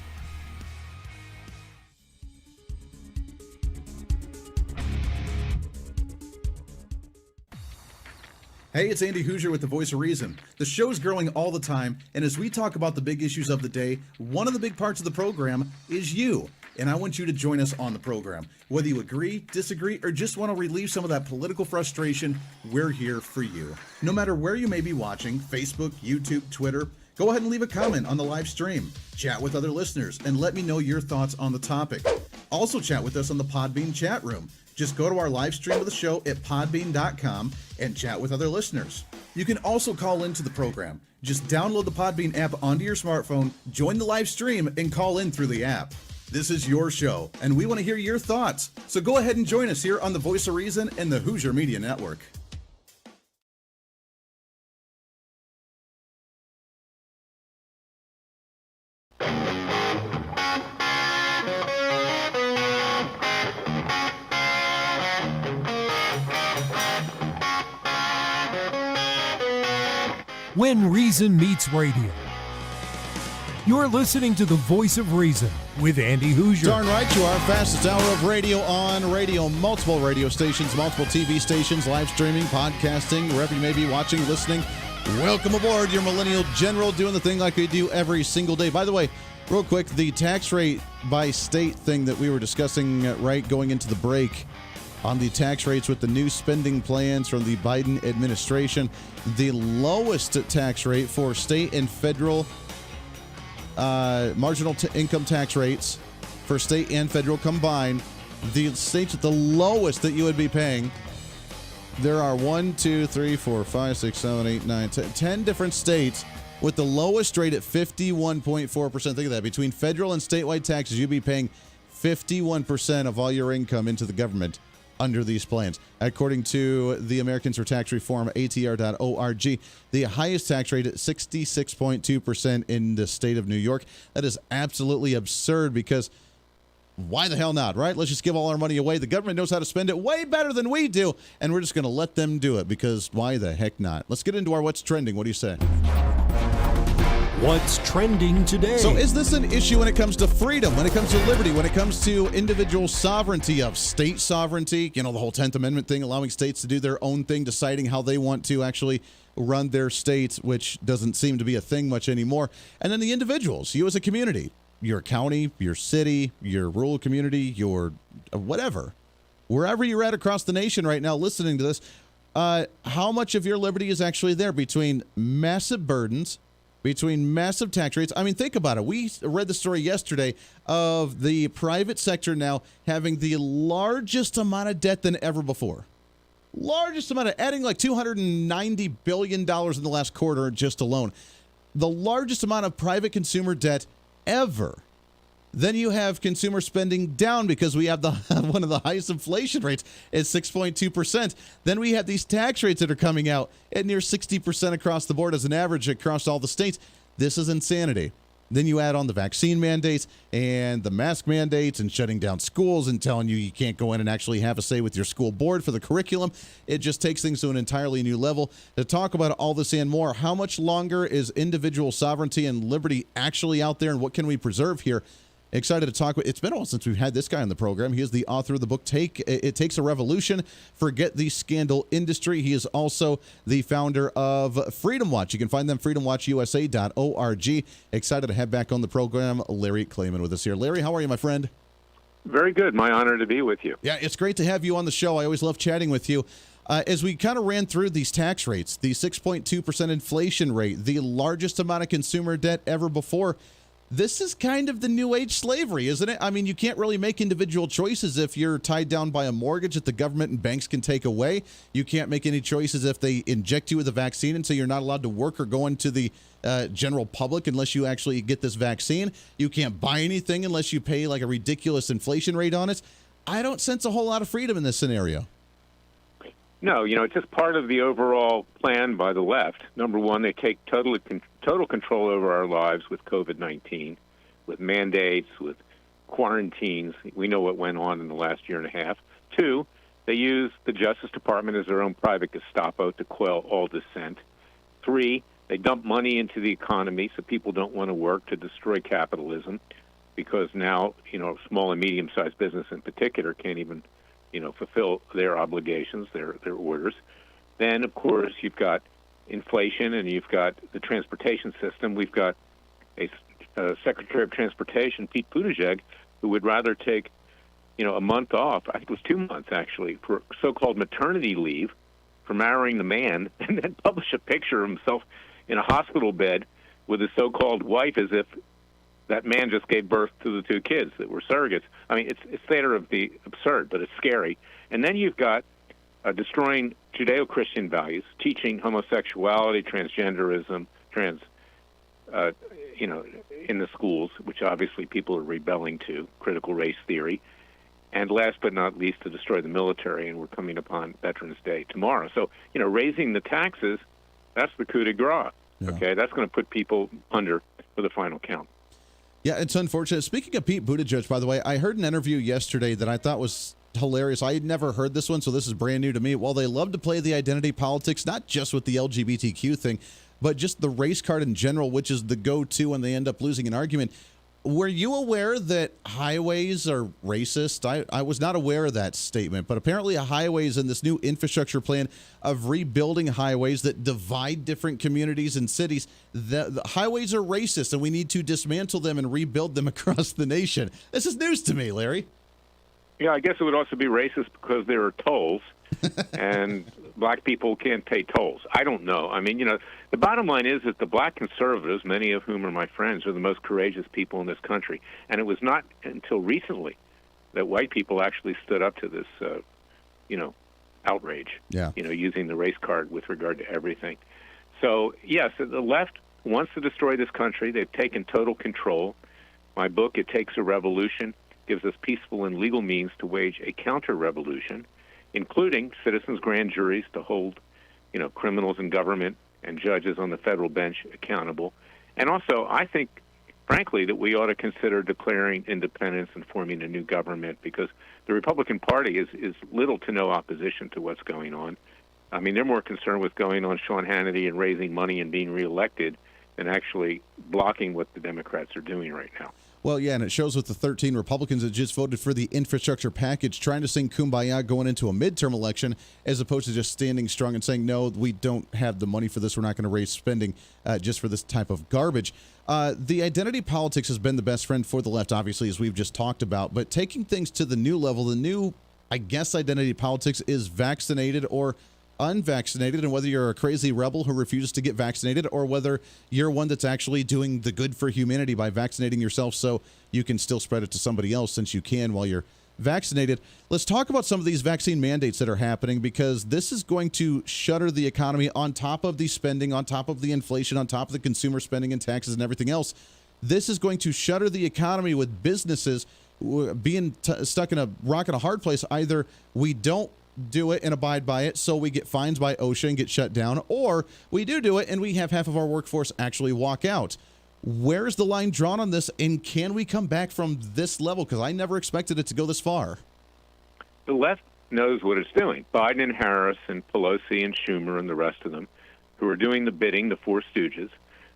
Hey, it's Andy Hooser with the Voice of Reason. The show's growing all the time, and as we talk about the big issues of the day, one of the big parts of the program is you. And I want you to join us on the program. Whether you agree, disagree, or just want to relieve some of that political frustration, we're here for you. No matter where you may be watching, Facebook, YouTube, Twitter, go ahead and leave a comment on the live stream. Chat with other listeners and let me know your thoughts on the topic. Also chat with us on the Podbean chat room. Just go to our live stream of the show at podbean.com and chat with other listeners. You can also call into the program. Just download the Podbean app onto your smartphone, join the live stream, and call in through the app. This is your show, and we want to hear your thoughts. So go ahead and join us here on the Voice of Reason and the Hooser Media Network. When Reason Meets Radio You're listening to the Voice of Reason with Andy Hooser. Darn right you are. Fastest hour of radio on radio. Multiple radio stations, multiple TV stations, live streaming, podcasting, wherever you may be watching, listening. Welcome aboard, your Millennial General, doing the thing like we do every single day. By the way, real quick, the tax rate by state thing that we were discussing right going into the break on the tax rates with the new spending plans from the Biden administration, the lowest tax rate for state and federal marginal income tax rates for state and federal combined, the states with the lowest that you would be paying, there are 10 different states with the lowest rate at 51.4%. Think of that. Between federal and statewide taxes, you'd be paying 51% of all your income into the government under these plans. According to the Americans for Tax Reform, ATR.org, the highest tax rate at 66.2% in the state of New York. That is absolutely absurd because why the hell not, right? Let's just give all our money away. The government knows how to spend it way better than we do, and we're just going to let them do it because why the heck not? Let's get into our What's Trending. What do you say? What's trending today? So is this an issue when it comes to freedom, when it comes to liberty, when it comes to individual sovereignty of state sovereignty, the whole 10th Amendment thing, allowing states to do their own thing, deciding how they want to actually run their states, which doesn't seem to be a thing much anymore. And then the individuals, you as a community, your county, your city, your rural community, your whatever, wherever you're at across the nation right now listening to this, how much of your liberty is actually there between massive burdens, between massive tax rates? I mean, think about it. We read the story yesterday of the private sector now having the largest amount of debt than ever before. Largest amount of, adding like $290 billion in the last quarter just alone. The largest amount of private consumer debt ever. Then you have consumer spending down because we have one of the highest inflation rates at 6.2%. Then we have these tax rates that are coming out at near 60% across the board as an average across all the states. This is insanity. Then you add on the vaccine mandates and the mask mandates and shutting down schools and telling you can't go in and actually have a say with your school board for the curriculum. It just takes things to an entirely new level. To talk about all this and more, how much longer is individual sovereignty and liberty actually out there, and what can we preserve here? Excited to talk with. It's been a while since we've had this guy on the program. He is the author of the book It Takes a Revolution, Forget the Scandal Industry. He is also the founder of Freedom Watch. You can find them freedomwatchusa.org. Excited to have back on the program Larry KLAYMAN with us here. Larry, how are you, my friend? Very good. My honor to be with you. Yeah, it's great to have you on the show. I always love chatting with you. As we kind of ran through these tax rates, the 6.2% inflation rate, the largest amount of consumer debt ever before, this is kind of the new age slavery, isn't it? I mean, you can't really make individual choices if you're tied down by a mortgage that the government and banks can take away. You can't make any choices if they inject you with a vaccine and so you're not allowed to work or go into the general public unless you actually get this vaccine. You can't buy anything unless you pay like a ridiculous inflation rate on it. I don't sense a whole lot of freedom in this scenario. No, it's just part of the overall plan by the left. Number one, they take total control over our lives with COVID-19, with mandates, with quarantines. We know what went on in the last year and a half. Two, they use the Justice Department as their own private Gestapo to quell all dissent. Three, they dump money into the economy so people don't want to work, to destroy capitalism, because now, small and medium-sized business in particular can't even fulfill their obligations, their orders. Then, of course, you've got inflation and you've got the transportation system. We've got a Secretary of Transportation, Pete Buttigieg, who would rather take, a month off, I think it was 2 months actually, for so-called maternity leave for marrying the man, and then publish a picture of himself in a hospital bed with his so-called wife as if that man just gave birth to the two kids that were surrogates. I mean, it's theater of the absurd, but it's scary. And then you've got destroying Judeo-Christian values, teaching homosexuality, transgenderism, in the schools, which obviously people are rebelling to, critical race theory. And last but not least, to destroy the military, and we're coming upon Veterans Day tomorrow. So, raising the taxes, that's the coup de grace. Yeah. Okay, that's going to put people under for the final count. Yeah, it's unfortunate. Speaking of Pete Buttigieg, by the way, I heard an interview yesterday that I thought was hilarious. I had never heard this one, so this is brand new to me. Well, they love to play the identity politics, not just with the LGBTQ thing, but just the race card in general, which is the go-to when they end up losing an argument. Were you aware that highways are racist? I was not aware of that statement, but apparently highways in this new infrastructure plan of rebuilding highways that divide different communities and cities, the highways are racist, and we need to dismantle them and rebuild them across the nation. This is news to me, Larry. Yeah, I guess it would also be racist because there are tolls, and black people can't pay tolls. I don't know. I mean, the bottom line is that the black conservatives, many of whom are my friends, are the most courageous people in this country. And it was not until recently that white people actually stood up to this, outrage, using the race card with regard to everything. So, yes, the left wants to destroy this country. They've taken total control. My book, It Takes a Revolution, gives us peaceful and legal means to wage a counter-revolution, including citizens' grand juries to hold, criminals in government and judges on the federal bench accountable. And also, I think, frankly, that we ought to consider declaring independence and forming a new government, because the Republican Party is little to no opposition to what's going on. I mean, they're more concerned with going on Sean Hannity and raising money and being reelected than actually blocking what the Democrats are doing right now. Well, yeah, and it shows with the 13 Republicans that just voted for the infrastructure package, trying to sing Kumbaya going into a midterm election, as opposed to just standing strong and saying, no, we don't have the money for this. We're not going to raise spending just for this type of garbage. The identity politics has been the best friend for the left, obviously, as we've just talked about. But taking things to the new level, the new, I guess, identity politics is vaccinated or unvaccinated, and whether you're a crazy rebel who refuses to get vaccinated or whether you're one that's actually doing the good for humanity by vaccinating yourself so you can still spread it to somebody else since you can while you're vaccinated. Let's talk about some of these vaccine mandates that are happening, because this is going to shutter the economy on top of the spending, on top of the inflation, on top of the consumer spending and taxes and everything else. This is going to shutter the economy with businesses being stuck in a rock and a hard place. Either we don't do it and abide by it, so we get fines by OSHA and get shut down, or we do it and we have half of our workforce actually walk out. Where's the line drawn on this, and can we come back from this level? Because I never expected it to go this far. The left knows what it's doing. Biden and Harris and Pelosi and Schumer and the rest of them, who are doing the bidding, the Four Stooges,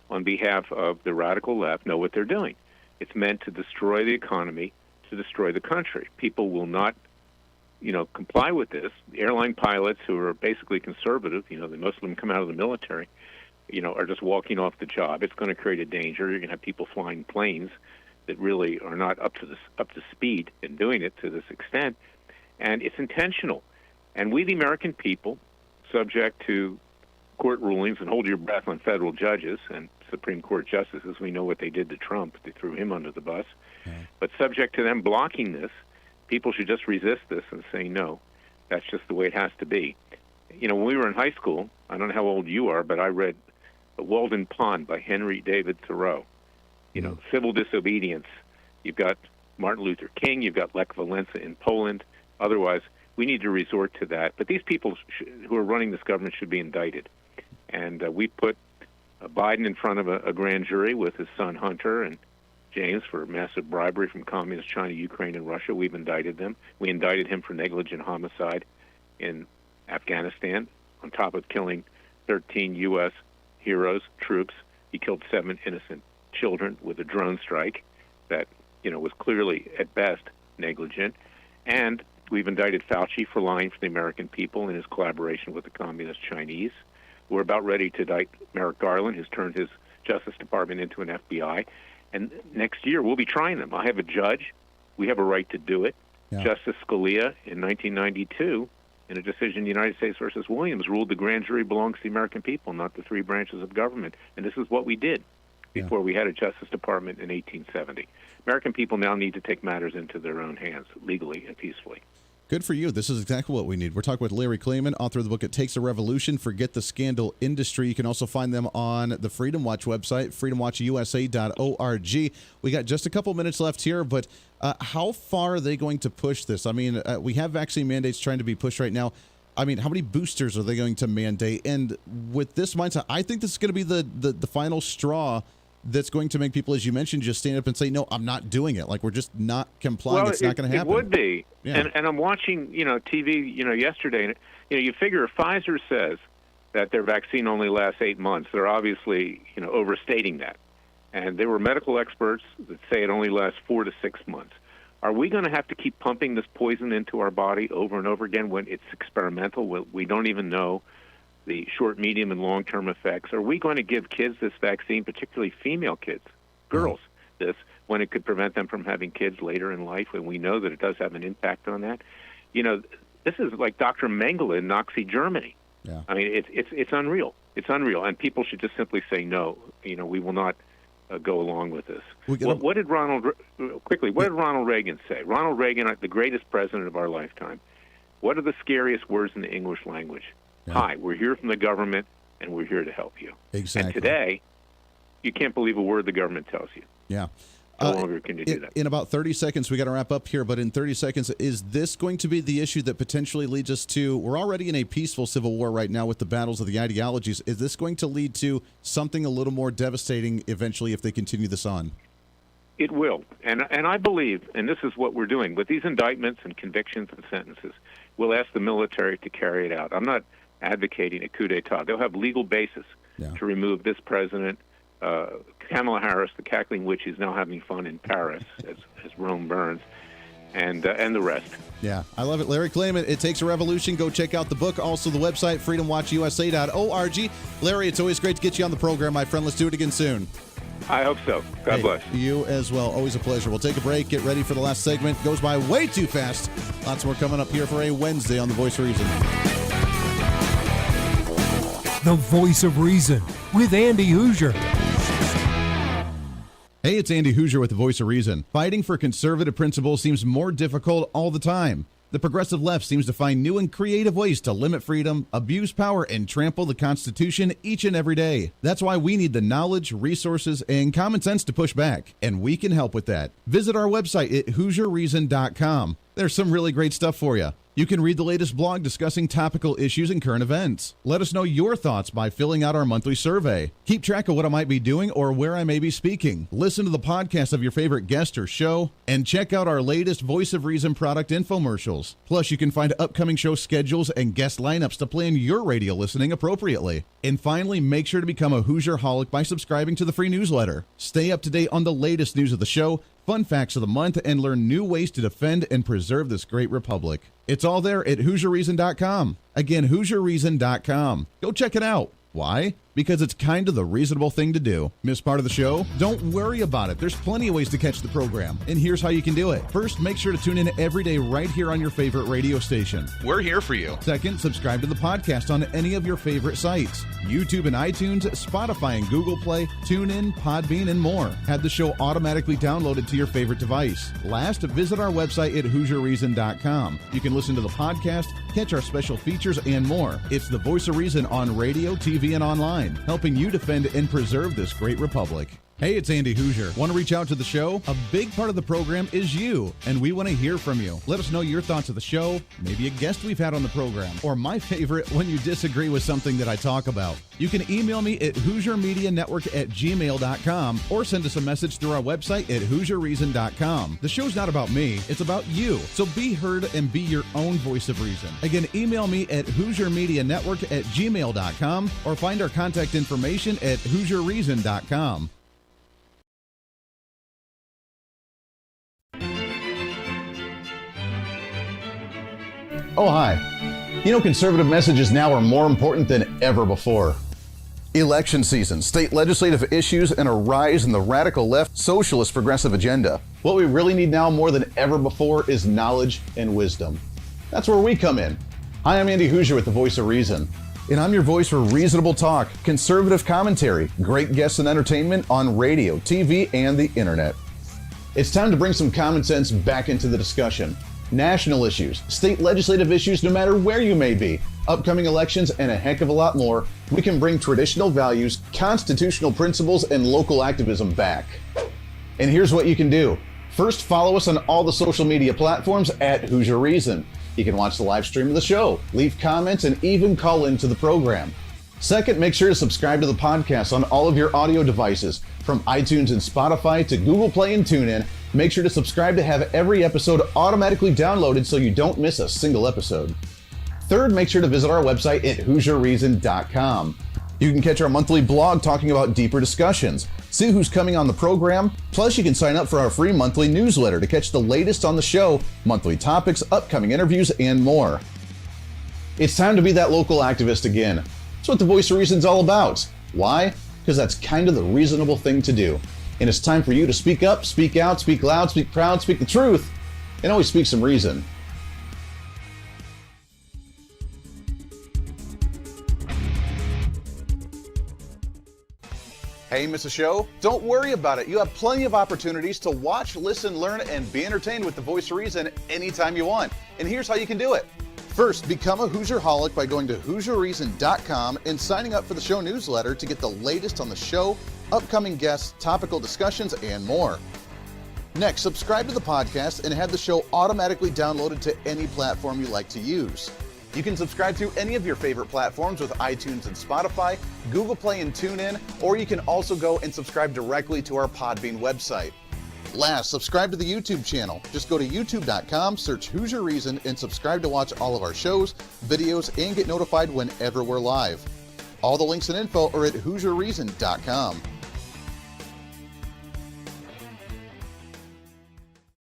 on behalf of the radical left, know what they're doing. It's meant to destroy the economy, to destroy the country. People will not comply with this. The airline pilots, who are basically conservative, most of them come out of the military, are just walking off the job. It's going to create a danger. You're going to have people flying planes that really are not up to speed in doing it to this extent, and it's intentional. And we, the American people, subject to court rulings, and hold your breath on federal judges and Supreme Court justices. We know what they did to Trump. They threw him under the bus. But subject to them blocking this, people should just resist this and say, no, that's just the way it has to be. When we were in high school, I don't know how old you are, but I read Walden Pond by Henry David Thoreau. Civil disobedience. You've got Martin Luther King. You've got Lech Walesa in Poland. Otherwise, we need to resort to that. But these people who are running this government should be indicted. And we put Biden in front of a grand jury with his son Hunter and James for massive bribery from communist China, Ukraine, and Russia. We've indicted them. We indicted him for negligent homicide in Afghanistan, on top of killing 13 U.S. heroes, troops. He killed 7 innocent children with a drone strike that, was clearly, at best, negligent. And we've indicted Fauci for lying for the American people in his collaboration with the communist Chinese. We're about ready to indict Merrick Garland, who's turned his Justice Department into an FBI. And next year, we'll be trying them. I have a judge. We have a right to do it. Yeah. Justice Scalia, in 1992, in a decision, United States versus Williams, ruled the grand jury belongs to the American people, not the 3 branches of government. And this is what we did before we had a Justice Department in 1870. American people now need to take matters into their own hands, legally and peacefully. Good for you. This is exactly what we need. We're talking with Larry KLAYMAN, author of the book It Takes a Revolution, Forget the Scandal Industry. You can also find them on the Freedom Watch website, freedomwatchusa.org. We got just a couple minutes left here, but how far are they going to push this? I mean, we have vaccine mandates trying to be pushed right now. I mean, how many boosters are they going to mandate? And with this mindset, I think this is going to be the final straw that's going to make people, as you mentioned, just stand up and say, no, I'm not doing it. Like, we're just not complying. Well, it's not going to happen. It would be. Yeah. And I'm watching, TV, yesterday, and, you figure if Pfizer says that their vaccine only lasts 8 months. They're obviously, overstating that. And there were medical experts that say it only lasts 4 to 6 months. Are we going to have to keep pumping this poison into our body over and over again when it's experimental? We don't even know the short, medium, and long-term effects. Are we going to give kids this vaccine, particularly female kids, girls, this, when it could prevent them from having kids later in life, when we know that it does have an impact on that? This is like Dr. Mengele in Nazi Germany. Yeah. I mean, it's unreal. It's unreal, and people should just simply say no. We will not go along with this. What did Ronald Reagan say? Ronald Reagan, the greatest president of our lifetime. What are the scariest words in the English language? Yeah. Hi, we're here from the government, and we're here to help you. Exactly. And today, you can't believe a word the government tells you. Yeah. No longer can you do that. In about 30 seconds, we got to wrap up here, but in 30 seconds, is this going to be the issue that potentially leads us to, we're already in a peaceful civil war right now with the battles of the ideologies. Is this going to lead to something a little more devastating eventually if they continue this on? It will. And I believe, and this is what we're doing, with these indictments and convictions and sentences, we'll ask the military to carry it out. I'm not advocating a coup d'etat. They'll have legal basis to remove this president. Kamala Harris, the cackling witch, is now having fun in Paris as Rome burns, and the rest. Yeah, I love it. Larry KLAYMAN, It Takes a Revolution. Go check out the book. Also the website, freedomwatchusa.org. Larry, it's always great to get you on the program, my friend. Let's do it again soon. I hope so. God bless. You as well. Always a pleasure. We'll take a break. Get ready for the last segment. Goes by way too fast. Lots more coming up here for a Wednesday on The Voice of Reason. The Voice of Reason with Andy Hooser. Hey, it's Andy Hooser with The Voice of Reason. Fighting for conservative principles seems more difficult all the time. The progressive left seems to find new and creative ways to limit freedom, abuse power, and trample the Constitution each and every day. That's why we need the knowledge, resources, and common sense to push back, and we can help with that. Visit our website at HooserReason.com. There's some really great stuff for you. You can read the latest blog discussing topical issues and current events. Let us know your thoughts by filling out our monthly survey. Keep track of what I might be doing or where I may be speaking. Listen to the podcast of your favorite guest or show, and check out our latest Voice of Reason product infomercials. Plus, you can find upcoming show schedules and guest lineups to plan your radio listening appropriately. And finally, make sure to become a Hoosier-holic by subscribing to the free newsletter. Stay up to date on the latest news of the show, fun facts of the month, and learn new ways to defend and preserve this great republic. It's all there at HooserReason.com. Again, HooserReason.com. Go check it out. Why? Because it's kind of the reasonable thing to do. Miss part of the show? Don't worry about it. There's plenty of ways to catch the program, and here's how you can do it. First, make sure to tune in every day right here on your favorite radio station. We're here for you. Second, subscribe to the podcast on any of your favorite sites. YouTube and iTunes, Spotify and Google Play, TuneIn, Podbean, and more. Have the show automatically downloaded to your favorite device. Last, visit our website at HooserReason.com. You can listen to the podcast, catch our special features, and more. It's the Voice of Reason on radio, TV, and online, helping you defend and preserve this great republic. Hey, it's Andy Hooser. Want to reach out to the show? A big part of the program is you, and we want to hear from you. Let us know your thoughts of the show, maybe a guest we've had on the program, or my favorite, when you disagree with something that I talk about. You can email me at HooserMediaNetwork@gmail.com or send us a message through our website at HooserReason.com. The show's not about me, it's about you. So be heard and be your own voice of reason. Again, email me at HooserMediaNetwork@gmail.com or find our contact information at HooserReason.com. Oh, hi. You know, conservative messages now are more important than ever before. Election season, state legislative issues, and a rise in the radical left socialist progressive agenda. What we really need now more than ever before is knowledge and wisdom. That's where we come in. Hi, I'm Andy Hooser with The Voice of Reason. And I'm your voice for reasonable talk, conservative commentary, great guests and entertainment on radio, TV, and the internet. It's time to bring some common sense back into the discussion. National issues, state legislative issues, no matter where you may be, upcoming elections, and a heck of a lot more, we can bring traditional values, constitutional principles, and local activism back. And here's what you can do. First, follow us on all the social media platforms at Hoosier Reason. You can watch the live stream of the show, leave comments, and even call into the program. Second, make sure to subscribe to the podcast on all of your audio devices, from iTunes and Spotify to Google Play and TuneIn. Make sure to subscribe to have every episode automatically downloaded so you don't miss a single episode. Third, make sure to visit our website at HooserReason.com. You can catch our monthly blog talking about deeper discussions, see who's coming on the program, plus you can sign up for our free monthly newsletter to catch the latest on the show, monthly topics, upcoming interviews, and more. It's time to be that local activist again. That's what the Voice of Reason's all about. Why? Because that's kind of the reasonable thing to do. And it's time for you to speak up, speak out, speak loud, speak proud, speak the truth, and always speak some reason. Hey, miss a show? Don't worry about it. You have plenty of opportunities to watch, listen, learn, and be entertained with the Voice of Reason anytime you want. And here's how you can do it. First, become a Hooserholic by going to HooserReason.com and signing up for the show newsletter to get the latest on the show, upcoming guests, topical discussions, and more. Next, subscribe to the podcast and have the show automatically downloaded to any platform you like to use. You can subscribe to any of your favorite platforms with iTunes and Spotify, Google Play and TuneIn, or you can also go and subscribe directly to our Podbean website. Last, subscribe to the YouTube channel. Just go to youtube.com, search Hoosier Reason, and subscribe to watch all of our shows, videos, and get notified whenever we're live. All the links and info are at HooserReason.com.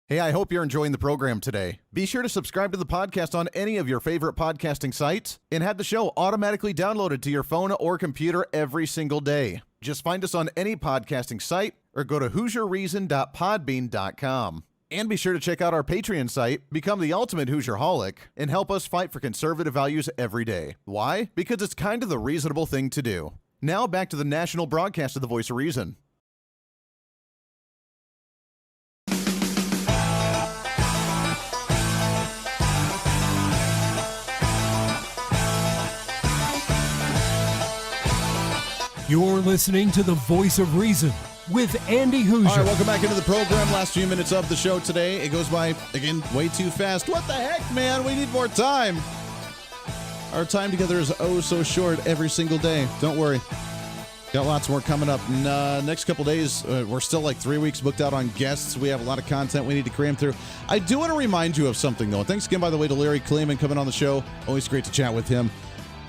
Hey, I hope you're enjoying the program today. Be sure to subscribe to the podcast on any of your favorite podcasting sites and have the show automatically downloaded to your phone or computer every single day. Just find us on any podcasting site or go to HooserReason.podbean.com. And be sure to check out our Patreon site, become the ultimate Hooserholic, and help us fight for conservative values every day. Why? Because it's kind of the reasonable thing to do. Now back to the national broadcast of the Voice of Reason. You're listening to the Voice of Reason with Andy Hooser. All right, welcome back into the program. Last few minutes of the show today. It goes by, again, way too fast. What the heck, man? We need more time. Our time together is oh so short every single day. Don't worry. Got lots more coming up. Next couple days, we're still like 3 weeks booked out on guests. We have a lot of content we need to cram through. I do want to remind you of something, though. Thanks again, by the way, to Larry KLAYMAN coming on the show. Always great to chat with him.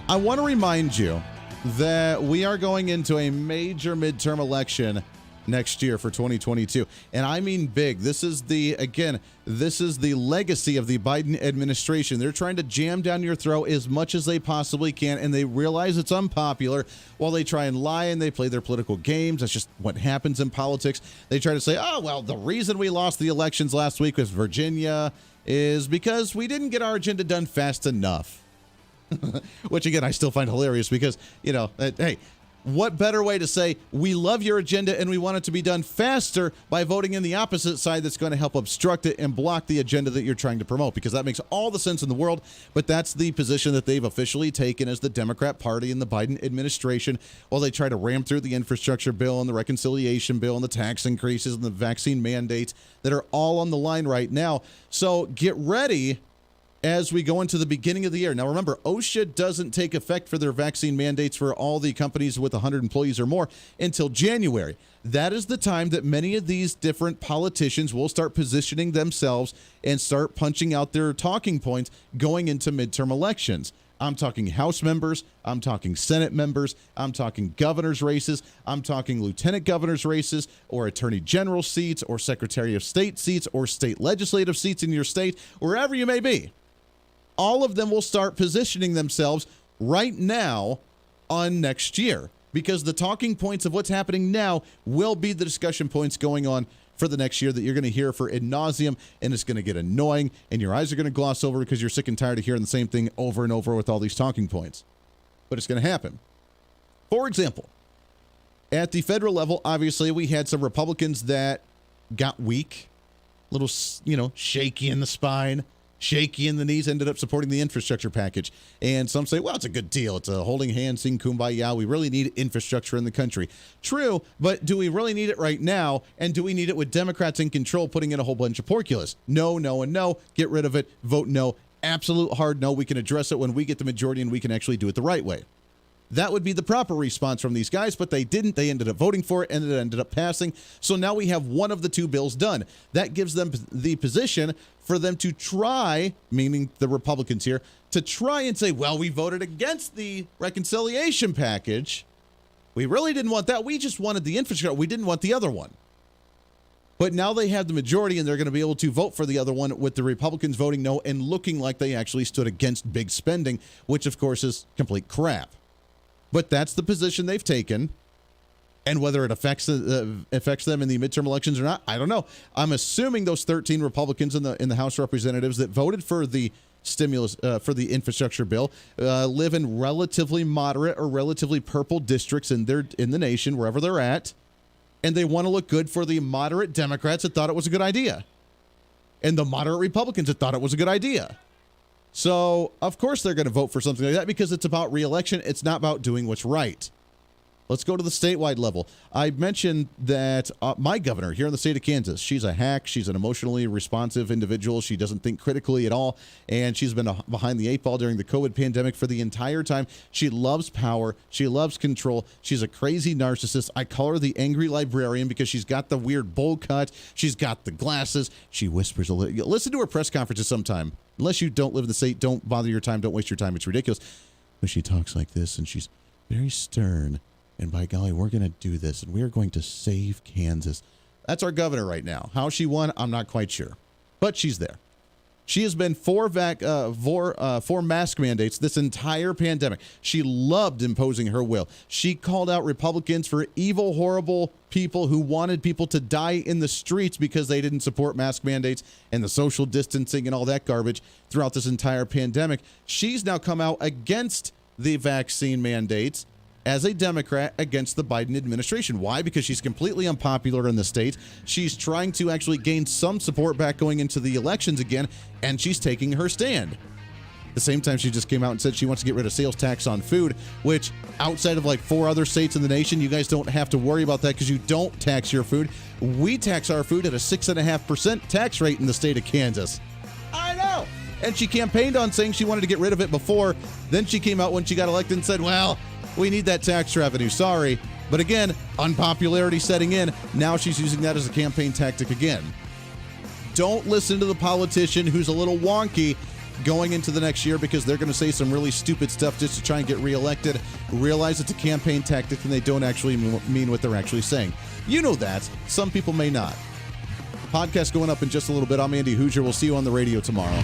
I want to remind you that we are going into a major midterm election next year for 2022. And I mean big. This is the legacy of the Biden administration. They're trying to jam down your throat as much as they possibly can, and they realize it's unpopular while they try and lie and they play their political games. That's just what happens in politics. They try to say, oh, well, the reason we lost the elections last week with Virginia is because we didn't get our agenda done fast enough. Which, again, I still find hilarious because, hey, what better way to say we love your agenda and we want it to be done faster by voting in the opposite side that's going to help obstruct it and block the agenda that you're trying to promote, because that makes all the sense in the world. But that's the position that they've officially taken as the Democrat Party and the Biden administration while they try to ram through the infrastructure bill and the reconciliation bill and the tax increases and the vaccine mandates that are all on the line right now. So get ready as we go into the beginning of the year. Now, remember, OSHA doesn't take effect for their vaccine mandates for all the companies with 100 employees or more until January. That is the time that many of these different politicians will start positioning themselves and start punching out their talking points going into midterm elections. I'm talking House members, I'm talking Senate members, I'm talking governor's races, I'm talking lieutenant governor's races, or attorney general seats, or secretary of state seats, or state legislative seats in your state, wherever you may be. All of them will start positioning themselves right now on next year, because the talking points of what's happening now will be the discussion points going on for the next year that you're going to hear for ad nauseum, and it's going to get annoying, and your eyes are going to gloss over because you're sick and tired of hearing the same thing over and over with all these talking points. But it's going to happen. For example, at the federal level, obviously, we had some Republicans that got weak, a little, shaky in the spine, shaky in the knees, ended up supporting the infrastructure package. And some say, well, it's a good deal. It's a holding hands, sing kumbaya. We really need infrastructure in the country. True, but do we really need it right now? And do we need it with Democrats in control putting in a whole bunch of porculus? No, no, and no. Get rid of it. Vote no. Absolute hard no. We can address it when we get the majority and we can actually do it the right way. That would be the proper response from these guys, but they didn't. They ended up voting for it, and it ended up passing. So now we have one of the two bills done. That gives them the position for them to try, meaning the Republicans here, to try and say, well, we voted against the reconciliation package. We really didn't want that. We just wanted the infrastructure. We didn't want the other one. But now they have the majority, and they're going to be able to vote for the other one with the Republicans voting no and looking like they actually stood against big spending, which, of course, is complete crap. But that's the position they've taken. And whether it affects them in the midterm elections or not, I don't know. I'm assuming those 13 Republicans in the House of Representatives that voted for the stimulus, for the infrastructure bill, live in relatively moderate or relatively purple districts in the nation, wherever they're at. And they want to look good for the moderate Democrats that thought it was a good idea. And the moderate Republicans that thought it was a good idea. So, of course, they're going to vote for something like that because it's about re-election. It's not about doing what's right. Let's go to the statewide level. I mentioned that my governor here in the state of Kansas, she's a hack. She's an emotionally responsive individual. She doesn't think critically at all. And she's been behind the eight ball during the COVID pandemic for the entire time. She loves power. She loves control. She's a crazy narcissist. I call her the angry librarian because she's got the weird bowl cut. She's got the glasses. She whispers a little. Listen to her press conferences sometime. Unless you don't live in the state, don't bother your time. Don't waste your time. It's ridiculous. But she talks like this, and she's very stern. And by golly, we're going to do this, and we're going to save Kansas. That's our governor right now. How she won, I'm not quite sure. But she's there. She has been for mask mandates this entire pandemic. She loved imposing her will. She called out Republicans for evil, horrible people who wanted people to die in the streets because they didn't support mask mandates and the social distancing and all that garbage throughout this entire pandemic. She's now come out against the vaccine mandates as a Democrat against the Biden administration. Why? Because she's completely unpopular in the state. She's trying to actually gain some support back going into the elections again, and she's taking her stand. At the same time, she just came out and said she wants to get rid of sales tax on food, which outside of like 4 other states in the nation, you guys don't have to worry about that because you don't tax your food. We tax our food at a 6.5% tax rate in the state of Kansas. I know. And she campaigned on saying she wanted to get rid of it before. Then she came out when she got elected and said, well, we need that tax revenue. Sorry. But again, unpopularity setting in. Now she's using that as a campaign tactic again. Don't listen to the politician who's a little wonky going into the next year because they're going to say some really stupid stuff just to try and get reelected. Realize it's a campaign tactic and they don't actually mean what they're actually saying. You know that. Some people may not. Podcast going up in just a little bit. I'm Andy Hooser. We'll see you on the radio tomorrow.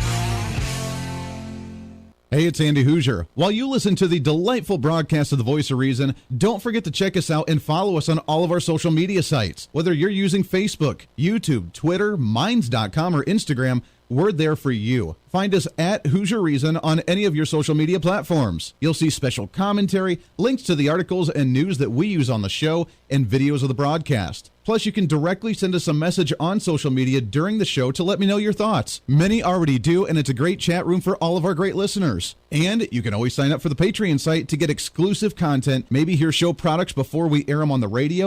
Hey, it's Andy Hooser. While you listen to the delightful broadcast of The Voice of Reason, don't forget to check us out and follow us on all of our social media sites. Whether you're using Facebook, YouTube, Twitter, Minds.com, or Instagram, we're there for you. Find us at Hoosier Reason on any of your social media platforms. You'll see special commentary, links to the articles and news that we use on the show, and videos of the broadcast. Plus, you can directly send us a message on social media during the show to let me know your thoughts. Many already do, and it's a great chat room for all of our great listeners. And you can always sign up for the Patreon site to get exclusive content, maybe hear show products before we air them on the radio,